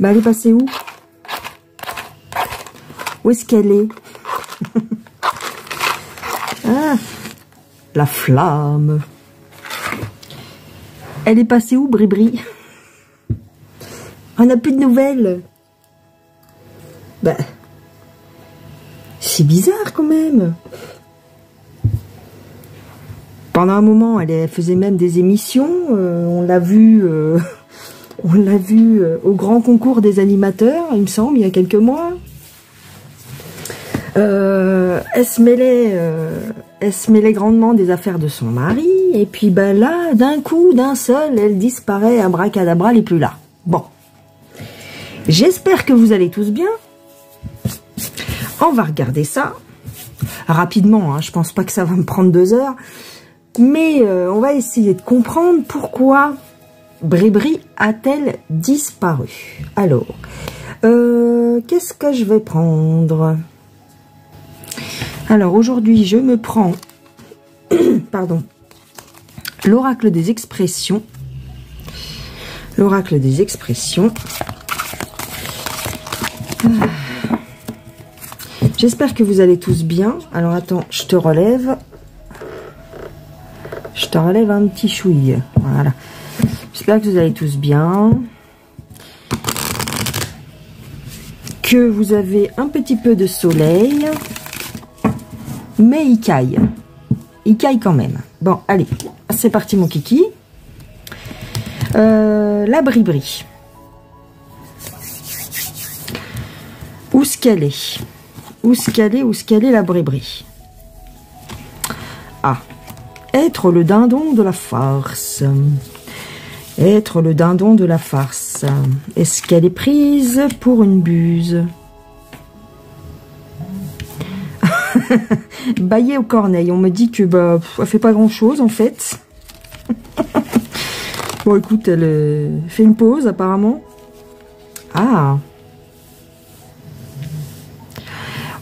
Bah, elle est passée où? Où est-ce qu'elle est? Ah, la flamme. Elle est passée où, Bribri? On n'a plus de nouvelles. Bah, c'est bizarre quand même. Pendant un moment, elle faisait même des émissions. On l'a vu, au grand concours des animateurs, il me semble, il y a quelques mois. Elle se mêlait grandement des affaires de son mari. Et puis ben là, d'un coup, d'un seul, elle disparaît, abracadabra, elle n'est plus là. Bon. J'espère que vous allez tous bien. On va regarder ça rapidement, hein. Je pense pas que ça va me prendre 2 heures. Mais on va essayer de comprendre pourquoi Bribri a-t-elle disparu. Alors, qu'est-ce que je vais prendre? Alors, aujourd'hui, je me prends pardon, l'oracle des expressions. L'oracle des expressions. J'espère que vous allez tous bien. Alors, attends, je te relève. Je te relève un petit chouille. Voilà. J'espère que vous allez tous bien. Que vous avez un petit peu de soleil. Mais il caille. Il caille quand même. Bon, allez. C'est parti, mon kiki. La Bribri. Où est-ce qu'elle est? Où est-ce qu'elle est, la Bribri? Ah. Être le dindon de la farce. Être le dindon de la farce. Est-ce qu'elle est prise pour une buse? Bailler aux corneilles. On me dit que bah, elle fait pas grand chose en fait. Bon écoute, elle fait une pause apparemment. Ah.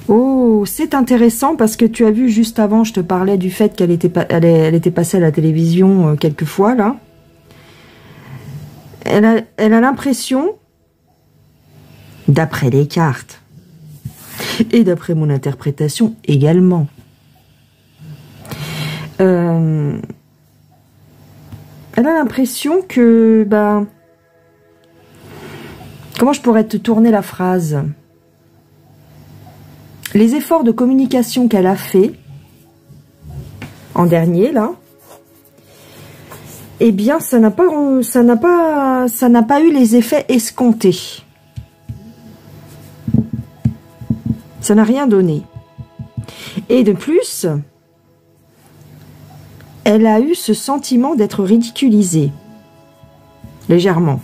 Oh, c'est intéressant parce que tu as vu juste avant, je te parlais du fait qu'elle était, elle était passée à la télévision quelques fois là. Elle a l'impression, d'après les cartes, et d'après mon interprétation également, elle a l'impression que, bah, comment je pourrais te tourner la phrase? Les efforts de communication qu'elle a fait en dernier, là, eh bien, ça n'a pas eu les effets escomptés. Ça n'a rien donné. Et de plus, elle a eu ce sentiment d'être ridiculisée. Légèrement.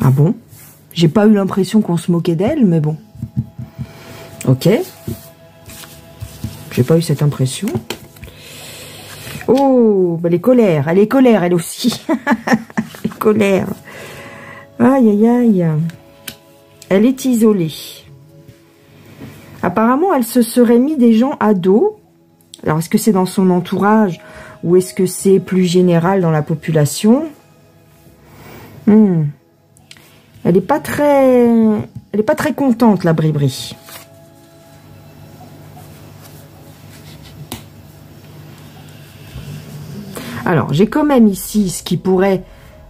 Ah bon? J'ai pas eu l'impression qu'on se moquait d'elle, mais bon. Ok. J'ai pas eu cette impression. Oh, bah les colères. Elle est colère, elle aussi. Les colères. Aïe, aïe, aïe. Elle est isolée. Apparemment, elle se serait mis des gens à dos. Alors, est-ce que c'est dans son entourage ou est-ce que c'est plus général dans la population? Elle n'est pas très contente, la Bribri. Alors, j'ai quand même ici ce qui pourrait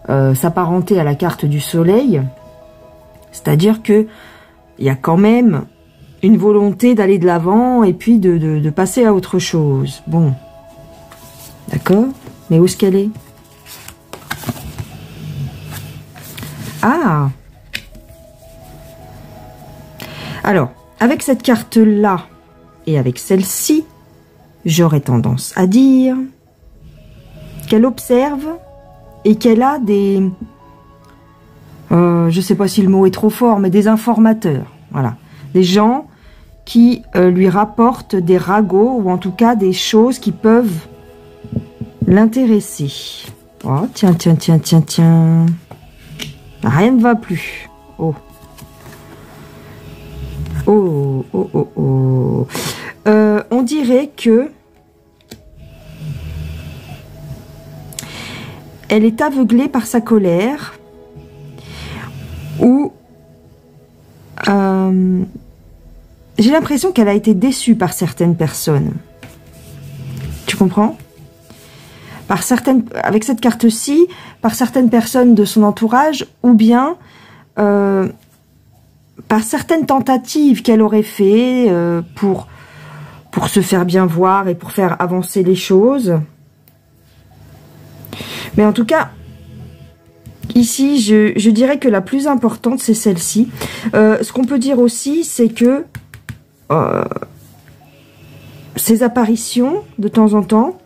s'apparenter à la carte du soleil. C'est-à-dire que il y a quand même une volonté d'aller de l'avant et puis de passer à autre chose. Bon. D'accord? Mais où est-ce qu'elle est? Ah! Alors, avec cette carte-là et avec celle-ci, j'aurais tendance à dire qu'elle observe et qu'elle a des... je sais pas si le mot est trop fort, mais des informateurs. Voilà. Des gens qui lui rapportent des ragots ou en tout cas des choses qui peuvent l'intéresser. Oh, tiens. Rien ne va plus. Oh. On dirait que elle est aveuglée par sa colère, ou j'ai l'impression qu'elle a été déçue par certaines personnes. Tu comprends? Avec cette carte-ci, par certaines personnes de son entourage, ou bien par certaines tentatives qu'elle aurait fait pour se faire bien voir et pour faire avancer les choses. Mais en tout cas, ici, je dirais que la plus importante, c'est celle-ci. Ce qu'on peut dire aussi, c'est que ces apparitions, de temps en temps,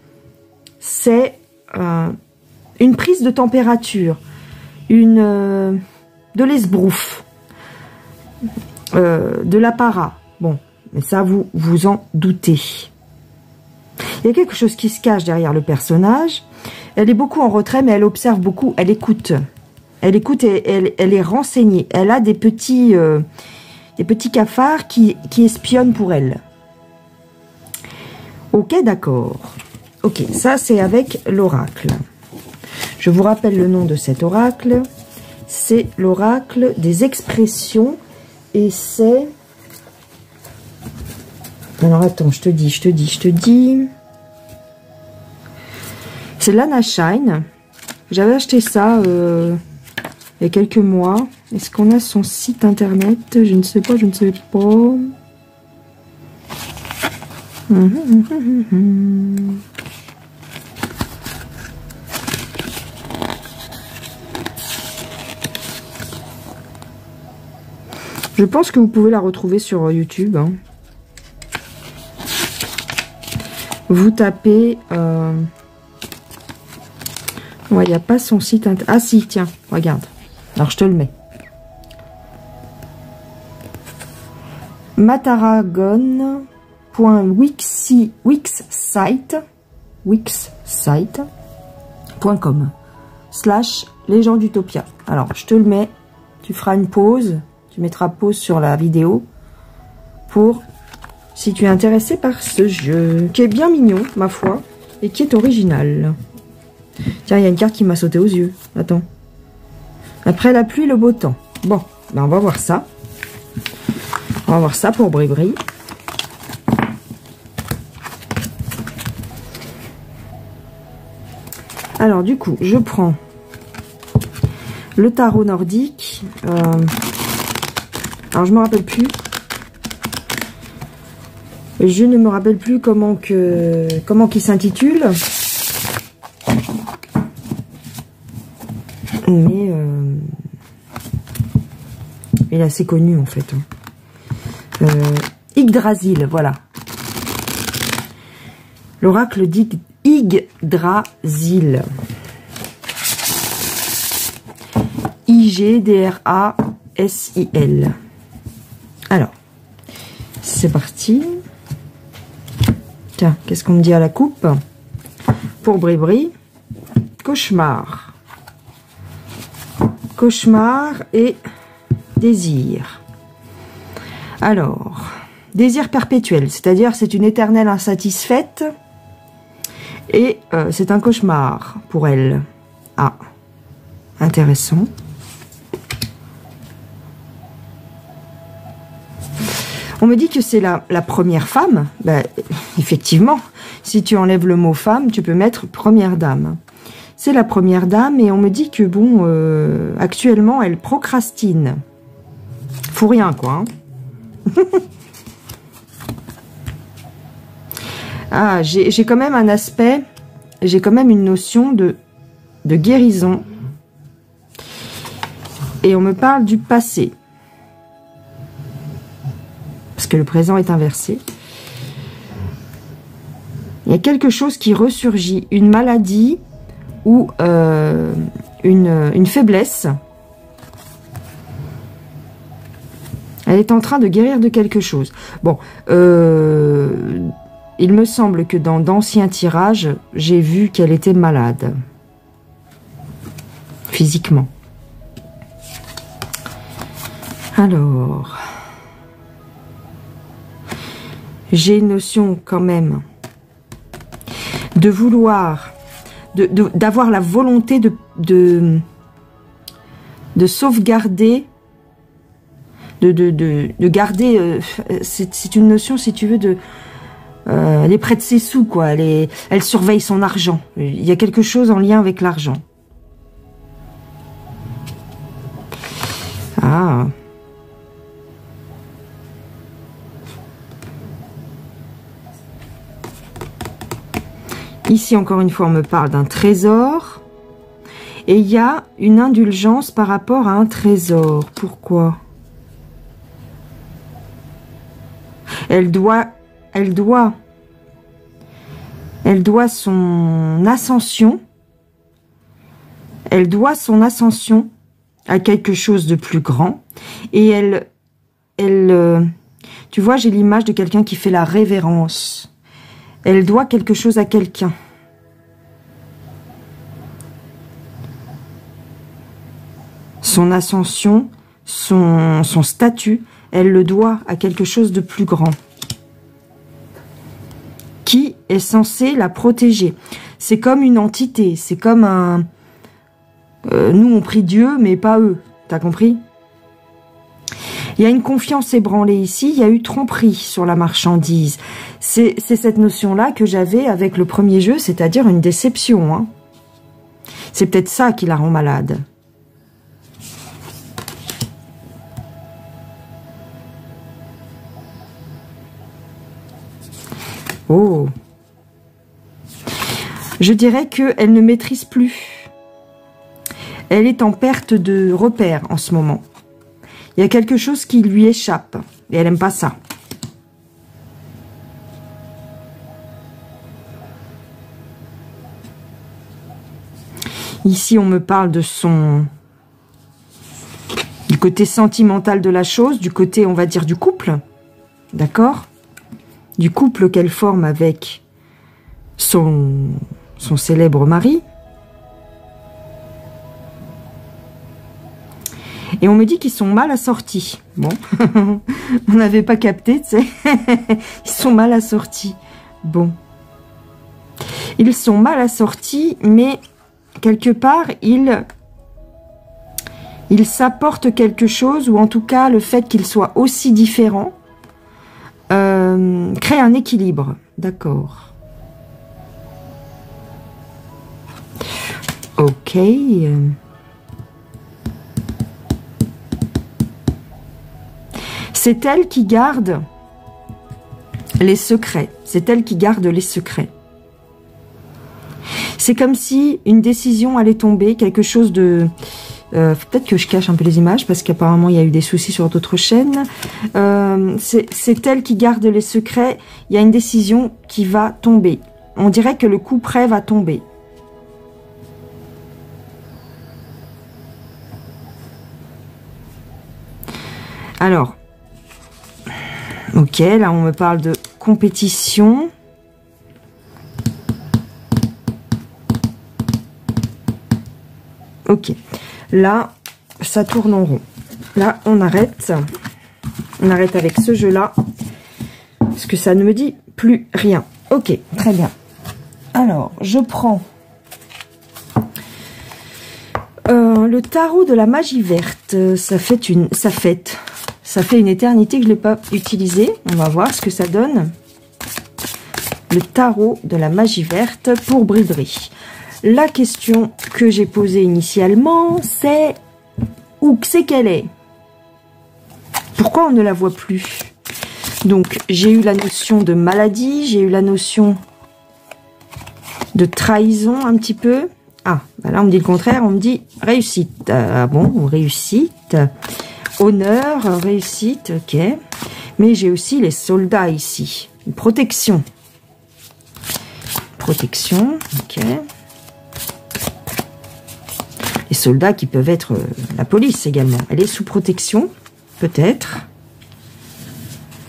c'est une prise de température, de l'esbrouffe, de l'apparat. Bon, mais ça, vous vous en doutez. Il y a quelque chose qui se cache derrière le personnage. Elle est beaucoup en retrait, mais elle observe beaucoup, elle écoute. Elle écoute et elle est renseignée. Elle a des petits cafards qui espionnent pour elle. Ok, d'accord. Ok, ça c'est avec l'oracle. Je vous rappelle le nom de cet oracle. C'est l'oracle des expressions. Et c'est... Alors attends, je te dis. C'est Lana Shine. J'avais acheté ça il y a quelques mois. Est-ce qu'on a son site internet? Je ne sais pas. Je pense que vous pouvez la retrouver sur YouTube. Hein. Vous tapez... Ouais, il n'y a pas son site internet. Ah si, tiens, regarde. Alors, je te le mets. mataragon.wixsite.com/les gens d'Utopia. Alors, je te le mets. Tu feras une pause. Tu mettras pause sur la vidéo pour, si tu es intéressé par ce jeu, qui est bien mignon, ma foi, et qui est original. Tiens, il y a une carte qui m'a sauté aux yeux. Attends. Après la pluie, le beau temps. Bon, ben on va voir ça. On va voir ça pour Bribri. Alors, du coup, je prends le tarot nordique. Alors, je me rappelle plus. Je ne me rappelle plus comment qu'il s'intitule. Mais il est assez connu en fait. Yggdrasil, voilà. L'oracle d'Yggdrasil. Yggdrasil. Alors, c'est parti. Tiens, qu'est-ce qu'on me dit à la coupe? Pour Bribri, cauchemar. Cauchemar et désir. Alors, désir perpétuel, c'est-à-dire c'est une éternelle insatisfaite et c'est un cauchemar pour elle. Ah, intéressant. On me dit que c'est la première femme. Ben, effectivement, si tu enlèves le mot femme, tu peux mettre première dame. C'est la première dame et on me dit que bon, actuellement, elle procrastine. Faut rien, quoi. Hein. Ah, j'ai quand même un aspect, j'ai quand même une notion de guérison. Et on me parle du passé. Parce que le présent est inversé. Il y a quelque chose qui ressurgit, une maladie ou une faiblesse. Elle est en train de guérir de quelque chose. Bon, il me semble que dans d'anciens tirages, j'ai vu qu'elle était malade. Physiquement. Alors, j'ai une notion quand même de vouloir d'avoir la volonté de sauvegarder, de garder, c'est une notion, si tu veux, elle est près de ses sous, quoi. Elle surveille son argent. Il y a quelque chose en lien avec l'argent. Ah. Ici, encore une fois, on me parle d'un trésor. Et il y a une indulgence par rapport à un trésor. Pourquoi? Elle doit son ascension. Elle doit son ascension à quelque chose de plus grand. Et tu vois, j'ai l'image de quelqu'un qui fait la révérence. Elle doit quelque chose à quelqu'un. Son ascension, son statut, elle le doit à quelque chose de plus grand. Qui est censé la protéger. C'est comme une entité, c'est comme un... nous, on prie Dieu, mais pas eux. T'as compris? Il y a une confiance ébranlée ici, il y a eu tromperie sur la marchandise. C'est cette notion-là que j'avais avec le premier jeu, c'est-à-dire une déception. Hein. C'est peut-être ça qui la rend malade. Oh. Je dirais qu'elle ne maîtrise plus. Elle est en perte de repère en ce moment. Il y a quelque chose qui lui échappe. Et elle n'aime pas ça. Ici, on me parle de du côté sentimental de la chose, du côté, on va dire, du couple. D'accord? Du couple qu'elle forme avec son célèbre mari. Et on me dit qu'ils sont mal assortis. Bon, on n'avait pas capté, tu sais. Ils sont mal assortis. Bon. Ils sont mal assortis, mais quelque part, ils s'apportent quelque chose, ou en tout cas, le fait qu'ils soient aussi différents, crée un équilibre. D'accord. Ok. C'est elle qui garde les secrets. C'est elle qui garde les secrets. C'est comme si une décision allait tomber, quelque chose de... peut-être que je cache un peu les images, parce qu'apparemment il y a eu des soucis sur d'autres chaînes. C'est elle qui garde les secrets. Il y a une décision qui va tomber. On dirait que le coup près va tomber. Alors... Ok, là on me parle de compétition. Ok, là ça tourne en rond. Là on arrête. On arrête avec ce jeu-là. Parce que ça ne me dit plus rien. Ok, très bien. Alors, je prends le tarot de la magie verte. Ça fait une éternité que je ne l'ai pas utilisé. On va voir ce que ça donne. Le tarot de la magie verte pour Briderie. La question que j'ai posée initialement, c'est où c'est qu'elle est? Pourquoi on ne la voit plus? Donc, j'ai eu la notion de maladie, j'ai eu la notion de trahison un petit peu. Ah, bah là on me dit le contraire, on me dit réussite. Ah bon, réussite. Honneur, réussite, ok. Mais j'ai aussi les soldats ici. Une protection. Protection, ok. Les soldats qui peuvent être la police également. Elle est sous protection, peut-être.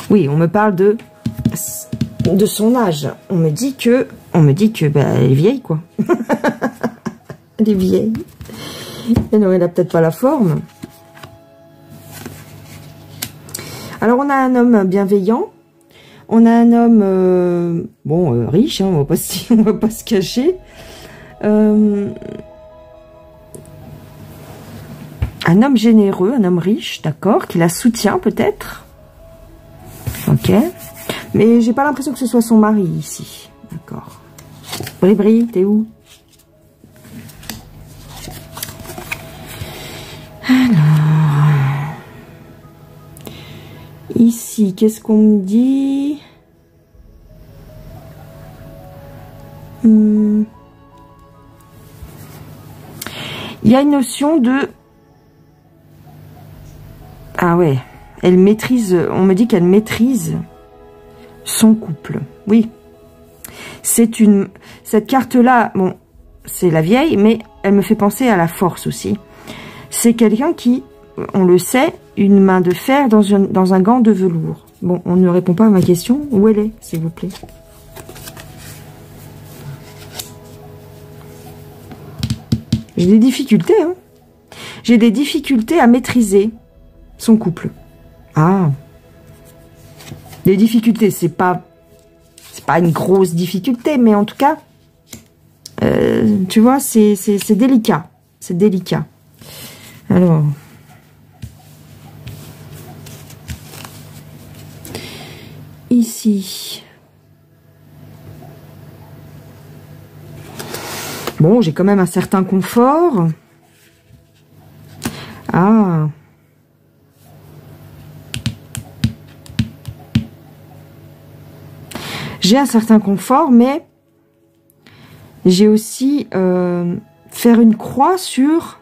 Oui, on me parle de son âge. On me dit que bah, elle est vieille, quoi. Elle est vieille. Et non, elle a peut-être pas la forme. Alors, on a un homme bienveillant. On a un homme, riche, hein, on va pas se cacher. Un homme généreux, un homme riche, d'accord, qui la soutient peut-être. Ok. Mais j'ai pas l'impression que ce soit son mari ici. D'accord. Bri-Bri, t'es où? Alors. Ici, qu'est-ce qu'on me dit? Il y a une notion de... Ah ouais, elle maîtrise, on me dit qu'elle maîtrise son couple. Oui. Cette carte-là, bon, c'est la vieille, mais elle me fait penser à la force aussi. C'est quelqu'un qui, on le sait, une main de fer dans un gant de velours. Bon, on ne répond pas à ma question. Où elle est, s'il vous plaît? J'ai des difficultés, hein. J'ai des difficultés à maîtriser son couple. Ah. Des difficultés, c'est pas une grosse difficulté, mais en tout cas, tu vois, c'est délicat. C'est délicat. Alors. Ici. Bon, j'ai quand même un certain confort. Ah. J'ai un certain confort, mais j'ai aussi faire une croix sur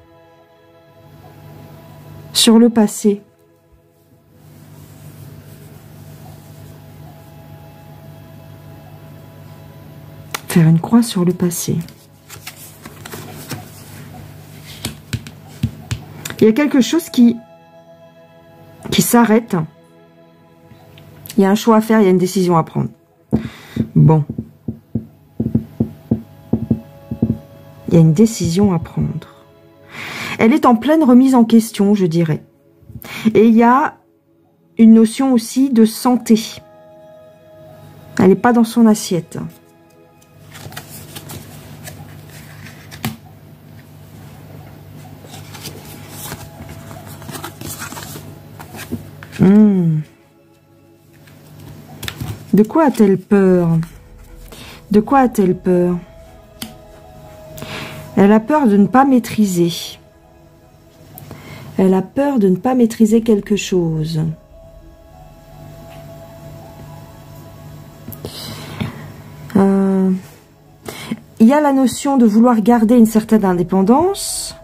le passé. Faire une croix sur le passé. Il y a quelque chose qui s'arrête. Il y a un choix à faire, il y a une décision à prendre. Bon. Il y a une décision à prendre. Elle est en pleine remise en question, je dirais. Et il y a une notion aussi de santé. Elle n'est pas dans son assiette. De quoi a-t-elle peur? De quoi a-t-elle peur? Elle a peur de ne pas maîtriser. Elle a peur de ne pas maîtriser quelque chose. Il y a la notion de vouloir garder une certaine indépendance,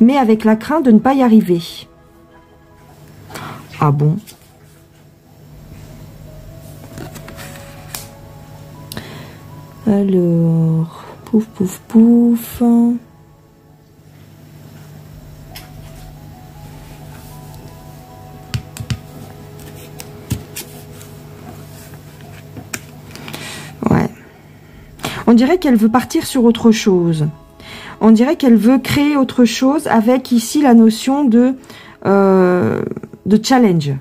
mais avec la crainte de ne pas y arriver. Ah bon? Alors, pouf, pouf, pouf. Ouais. On dirait qu'elle veut partir sur autre chose. On dirait qu'elle veut créer autre chose avec ici la notion de challenge.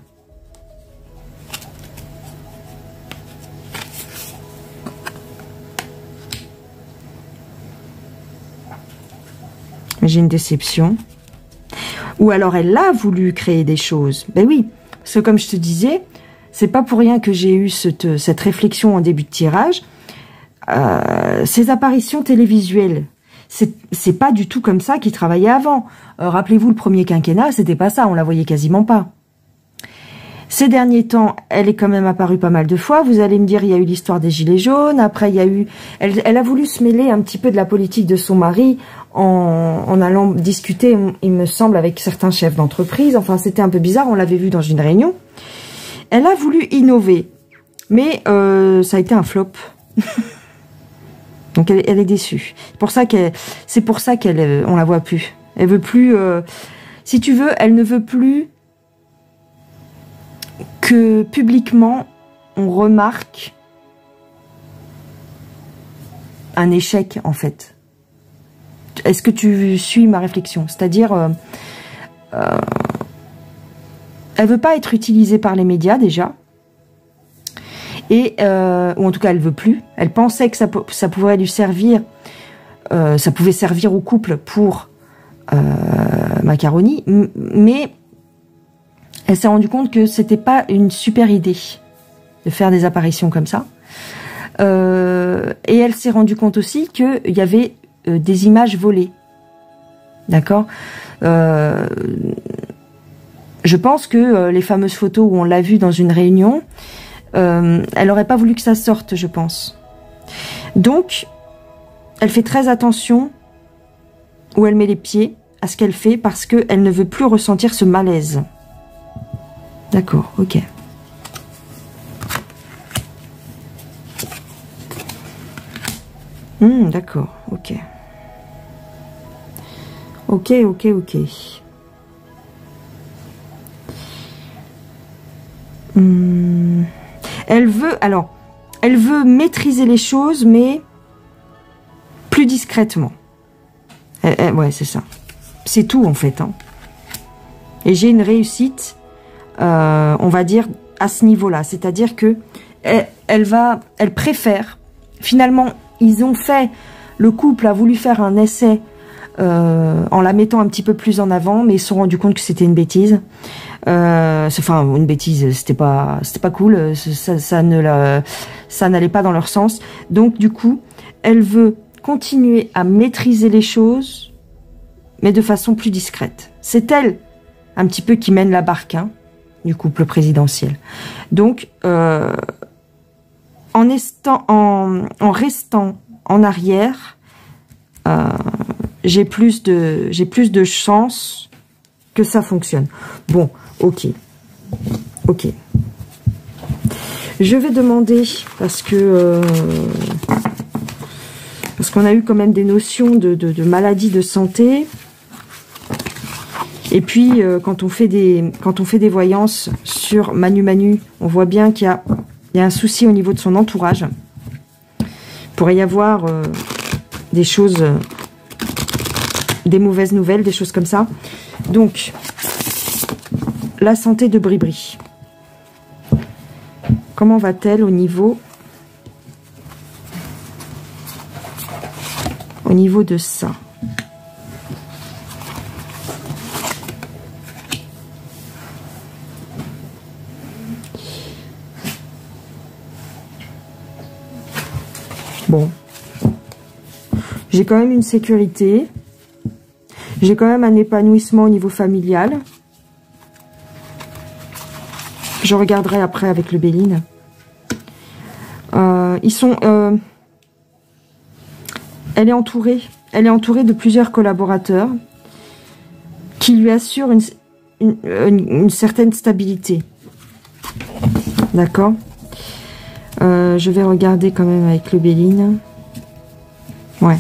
J'ai une déception. Ou alors elle a voulu créer des choses. Ben oui, parce que comme je te disais, c'est pas pour rien que j'ai eu cette réflexion en début de tirage. Ces apparitions télévisuelles, c'est pas du tout comme ça qu'ils travaillaient avant. Rappelez-vous, le premier quinquennat, c'était pas ça, on la voyait quasiment pas. Ces derniers temps, elle est quand même apparue pas mal de fois. Vous allez me dire, il y a eu l'histoire des Gilets jaunes. Après, il y a eu... Elle a voulu se mêler un petit peu de la politique de son mari en allant discuter, il me semble, avec certains chefs d'entreprise. Enfin, c'était un peu bizarre, on l'avait vu dans une réunion. Elle a voulu innover, mais ça a été un flop. Donc, elle est déçue. C'est pour ça qu'elle, on la voit plus. Elle veut plus... si tu veux, elle ne veut plus que publiquement on remarque un échec, en fait. Est-ce que tu suis ma réflexion? C'est-à-dire, elle veut pas être utilisée par les médias déjà, et ou en tout cas elle veut plus. Elle pensait que ça pouvait lui servir, ça pouvait servir au couple pour Macaroni, mais elle s'est rendue compte que c'était pas une super idée de faire des apparitions comme ça. Et elle s'est rendue compte aussi qu'il y avait des images volées. D'accord. Je pense que les fameuses photos où on l'a vue dans une réunion, elle aurait pas voulu que ça sorte, je pense. Donc, elle fait très attention où elle met les pieds, à ce qu'elle fait, parce qu'elle ne veut plus ressentir ce malaise. D'accord, ok. D'accord, ok. Ok. Elle veut maîtriser les choses, mais plus discrètement. Ouais, c'est ça. C'est tout, en fait. Hein. Et j'ai une réussite, on va dire, à ce niveau-là. C'est-à-dire que elle préfère, finalement, le couple a voulu faire un essai en la mettant un petit peu plus en avant, mais ils se sont rendus compte que c'était une bêtise. Enfin, une bêtise, c'était pas cool, ça n'allait pas dans leur sens. Donc, du coup, elle veut continuer à maîtriser les choses, mais de façon plus discrète. C'est elle, un petit peu, qui mène la barque, hein, du couple présidentiel. Donc, en restant en arrière, j'ai plus de chances que ça fonctionne. Bon, ok. Je vais demander, parce qu'on a eu quand même des notions de maladie, de santé. Et puis, quand on fait des voyances sur Manu, on voit bien qu'il y a un souci au niveau de son entourage. Il pourrait y avoir des choses, des mauvaises nouvelles, des choses comme ça. Donc, la santé de Bribri. Comment va-t-elle au niveau de ça? Bon. J'ai quand même une sécurité. J'ai quand même un épanouissement au niveau familial. Je regarderai après avec le Béline. Elle est entourée de plusieurs collaborateurs qui lui assurent une certaine stabilité. D'accord. Je vais regarder quand même avec le Béline. Ouais.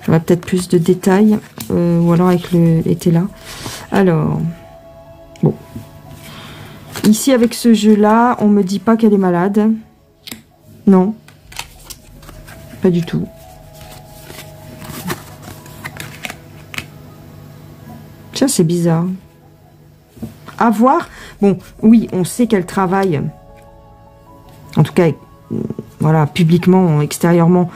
J'aurai peut-être plus de détails. Ou alors avec l'été là. Alors. Bon. Ici, avec ce jeu-là, on me dit pas qu'elle est malade. Non. Pas du tout. Tiens, c'est bizarre. À voir. Bon, oui, on sait qu'elle travaille. En tout cas, voilà, publiquement, extérieurement,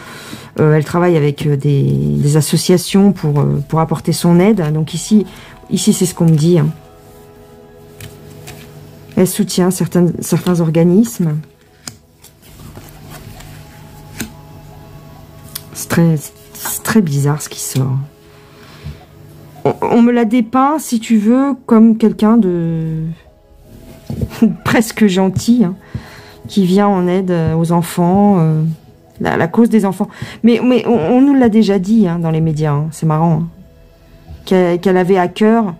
elle travaille avec des associations pour apporter son aide. Donc ici c'est ce qu'on me dit. Hein. Elle soutient certains organismes. C'est très bizarre ce qui sort. On me la dépeint, si tu veux, comme quelqu'un de presque gentil, hein, qui vient en aide aux enfants, la cause des enfants. Mais on nous l'a déjà dit, hein, dans les médias, hein, c'est marrant, hein, qu'elle avait à cœur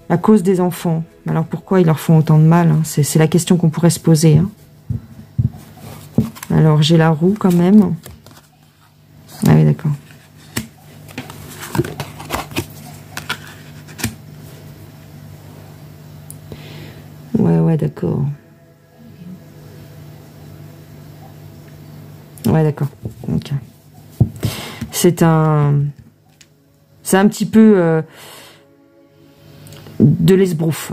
la cause des enfants. Alors pourquoi ils leur font autant de mal, hein? C'est la question qu'on pourrait se poser. Hein. Alors j'ai la roue quand même. Ah oui, d'accord. Ouais, d'accord. Ouais, d'accord. Ok. C'est un petit peu de l'esbrouf.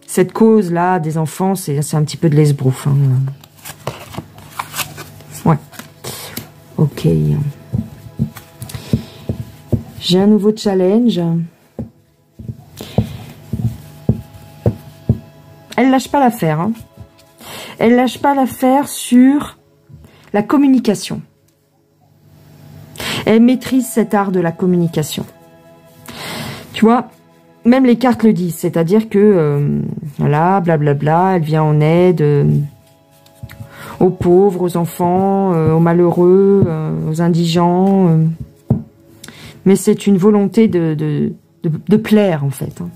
Cette cause-là des enfants, c'est un petit peu de l'esbrouf. Hein. Ok. J'ai un nouveau challenge. Elle lâche pas l'affaire. Hein. Elle lâche pas l'affaire sur la communication. Elle maîtrise cet art de la communication. Tu vois, même les cartes le disent, c'est-à-dire que, voilà, blablabla, elle vient en aide aux pauvres, aux enfants, aux malheureux, aux indigents. Mais c'est une volonté de plaire, en fait. Hein.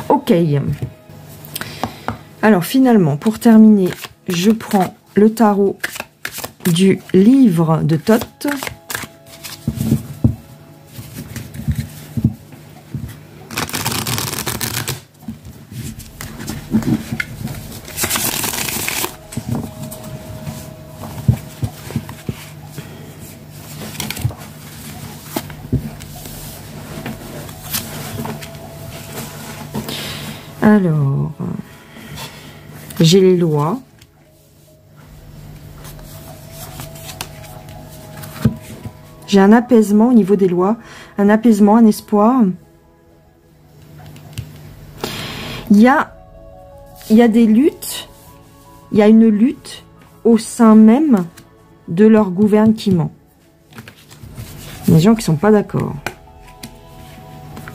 Ok. Alors, finalement, pour terminer, je prends le tarot du livre de Thoth. Alors, j'ai les lois. J'ai un apaisement au niveau des lois, un apaisement, un espoir. Il y a des luttes, il y a une lutte au sein même de leur gouvernement. Il y a des gens qui ne sont pas d'accord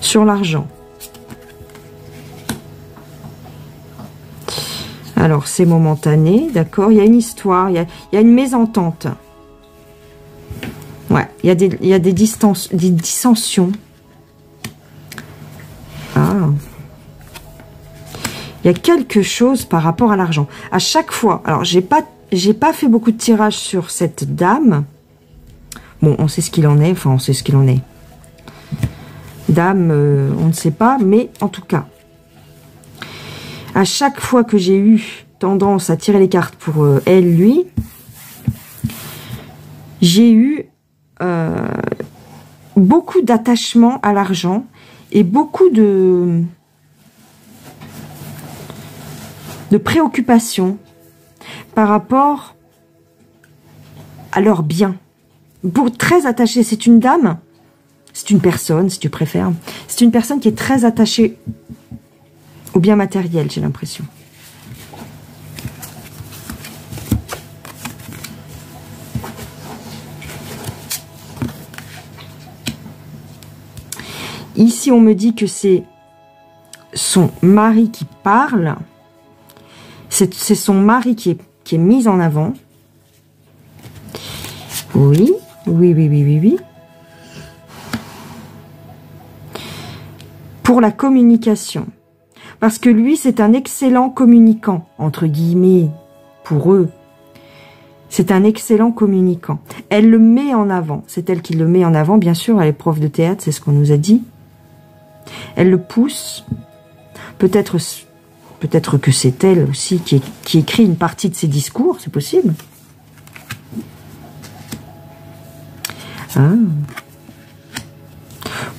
sur l'argent. Alors, c'est momentané, d'accord. Il y a une histoire, il y a une mésentente. Ouais, il y a des dissensions. Ah. Il y a quelque chose par rapport à l'argent. À chaque fois, alors j'ai pas fait beaucoup de tirages sur cette dame. Bon, on sait ce qu'il en est, enfin on sait ce qu'il en est. Dame, on ne sait pas, mais en tout cas, à chaque fois que j'ai eu tendance à tirer les cartes pour elle, lui, j'ai eu beaucoup d'attachement à l'argent et beaucoup de préoccupations par rapport à leurs biens. Très attachée, c'est une dame, c'est une personne, si tu préfères, c'est une personne qui est très attachée au bien matériel, j'ai l'impression. Ici, on me dit que c'est son mari qui parle. C'est son mari qui est mis en avant. Oui, oui. Pour la communication. Parce que lui, c'est un excellent communicant, entre guillemets, pour eux. C'est un excellent communicant. Elle le met en avant. C'est elle qui le met en avant, bien sûr. Elle est prof de théâtre, c'est ce qu'on nous a dit. Elle le pousse. Peut-être que c'est elle aussi qui écrit une partie de ses discours, c'est possible. Ah.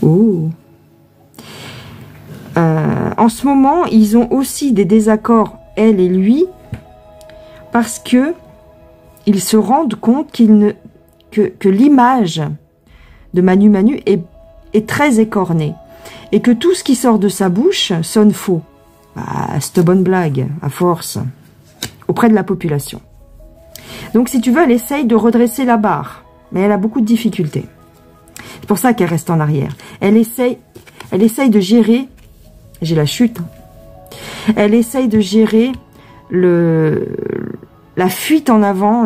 Oh. En ce moment, ils ont aussi des désaccords, elle et lui, parce que ils se rendent compte que l'image de Manu Manu est très écornée et que tout ce qui sort de sa bouche sonne faux. Bah, cette bonne blague, à force, auprès de la population. Donc, si tu veux, elle essaye de redresser la barre, mais elle a beaucoup de difficultés. C'est pour ça qu'elle reste en arrière. Elle essaye de gérer, j'ai la chute, elle essaye de gérer la fuite en avant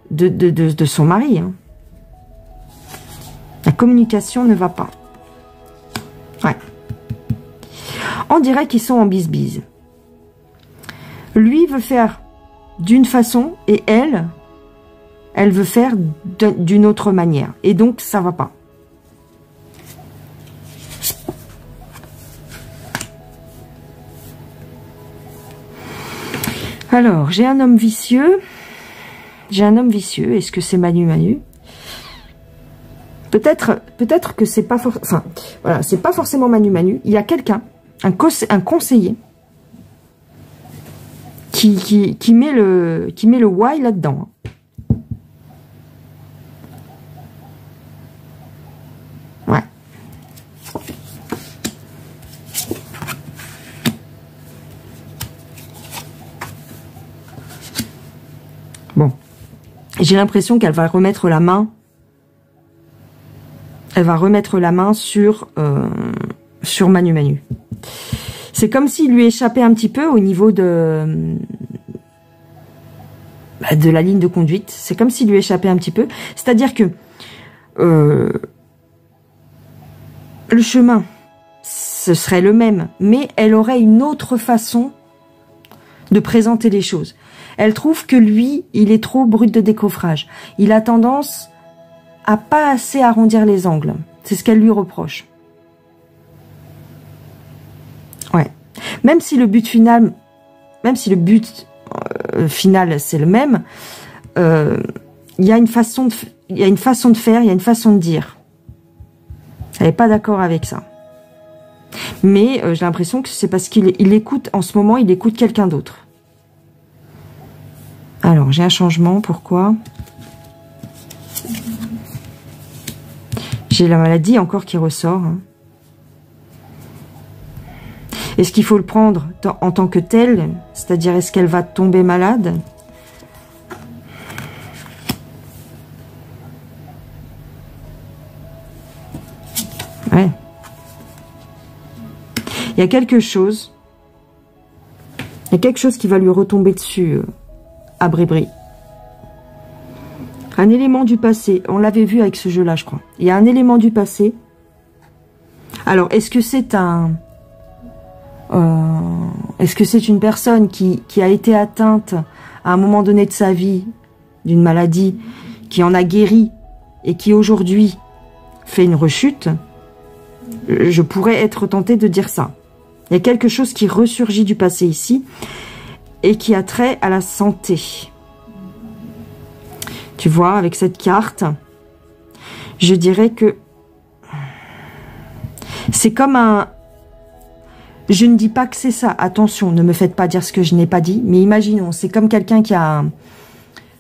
de son mari. Hein. La communication ne va pas. Ouais. On dirait qu'ils sont en bise-bise. Lui veut faire d'une façon et elle veut faire d'une autre manière. Et donc, ça va pas. Alors, j'ai un homme vicieux. Est-ce que c'est Manu Manu? Peut-être que c'est pas enfin, voilà, c'est pas forcément Manu Manu. Il y a quelqu'un, un conseiller qui met le why là-dedans. J'ai l'impression qu'elle va remettre la main. Elle va remettre la main sur Manu Manu. C'est comme s'il lui échappait un petit peu au niveau de la ligne de conduite. C'est comme s'il lui échappait un petit peu. C'est-à-dire que le chemin, ce serait le même, mais elle aurait une autre façon de présenter les choses. Elle trouve que lui, il est trop brut de décoffrage. Il a tendance à pas assez arrondir les angles. C'est ce qu'elle lui reproche. Ouais. Même si le but final, c'est le même, il y a une façon de faire, il y a une façon de dire. Elle n'est pas d'accord avec ça. Mais j'ai l'impression que c'est parce qu'il écoute, en ce moment, il écoute quelqu'un d'autre. Alors, j'ai un changement, pourquoi? J'ai la maladie encore qui ressort. Hein. Est-ce qu'il faut le prendre en tant que tel? C'est-à-dire, est-ce qu'elle va tomber malade? Ouais. Il y a quelque chose. Il y a quelque chose qui va lui retomber dessus à Bribri. Un élément du passé. On l'avait vu avec ce jeu-là, je crois. Il y a un élément du passé. Alors, est-ce que c'est est-ce que c'est une personne qui a été atteinte à un moment donné de sa vie d'une maladie, qui en a guéri et qui aujourd'hui fait une rechute? Je pourrais être tentée de dire ça. Il y a quelque chose qui ressurgit du passé ici et qui a trait à la santé. Tu vois, avec cette carte, je dirais que c'est comme un... Je ne dis pas que c'est ça. Attention, ne me faites pas dire ce que je n'ai pas dit. Mais imaginons, c'est comme quelqu'un qui a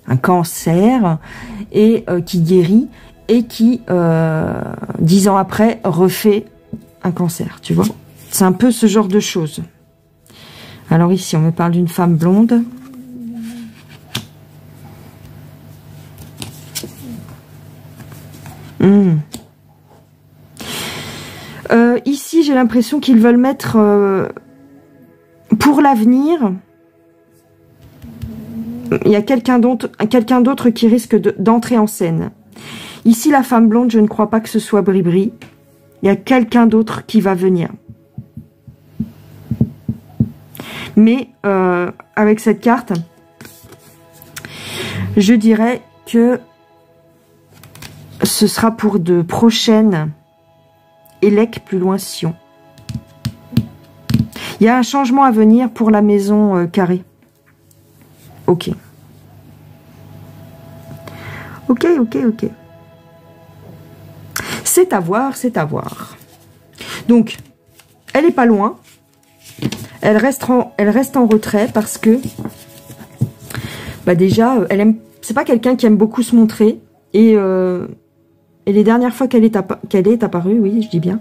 un cancer et qui guérit et qui, 10 ans après, refait un cancer. Tu vois, c'est un peu ce genre de choses. Alors ici, on me parle d'une femme blonde. Ici, j'ai l'impression qu'ils veulent mettre pour l'avenir. Il y a quelqu'un d'autre qui risque d'entrer en scène. Ici, la femme blonde, je ne crois pas que ce soit Bribri. Il y a quelqu'un d'autre qui va venir. Mais avec cette carte, je dirais que ce sera pour de prochaines élec plus loin Sion. Il y a un changement à venir pour la maison carrée. Ok. Ok. C'est à voir, c'est à voir. Donc, elle est pas loin. Elle reste en retrait parce que, bah déjà, c'est pas quelqu'un qui aime beaucoup se montrer et les dernières fois qu'elle est apparue, oui, je dis bien,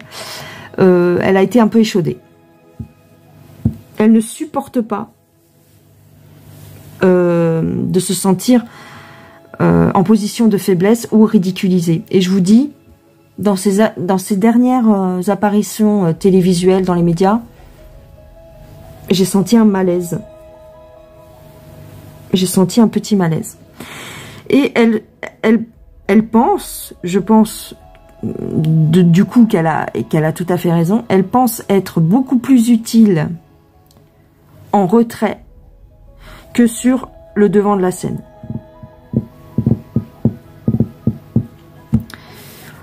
elle a été un peu échaudée. Elle ne supporte pas de se sentir en position de faiblesse ou ridiculisée. Et je vous dis, dans ces dernières apparitions télévisuelles dans les médias, j'ai senti un malaise. J'ai senti un petit malaise. Et elle pense, je pense, du coup qu'elle a tout à fait raison, elle pense être beaucoup plus utile en retrait que sur le devant de la scène.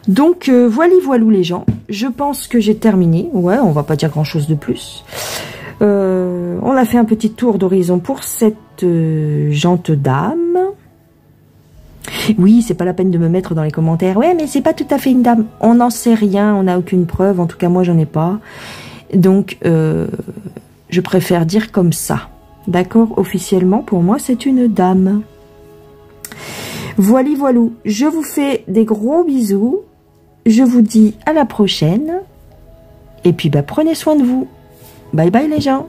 Donc, voilou les gens. Je pense que j'ai terminé. Ouais, on va pas dire grand-chose de plus. On a fait un petit tour d'horizon pour cette gente dame. Oui, c'est pas la peine de me mettre dans les commentaires. Ouais, mais c'est pas tout à fait une dame. On n'en sait rien, on n'a aucune preuve. En tout cas, moi, j'en ai pas. Donc, je préfère dire comme ça. D'accord? Officiellement, pour moi, c'est une dame. Voilou. Je vous fais des gros bisous. Je vous dis à la prochaine. Et puis, bah, prenez soin de vous. Bye bye les gens.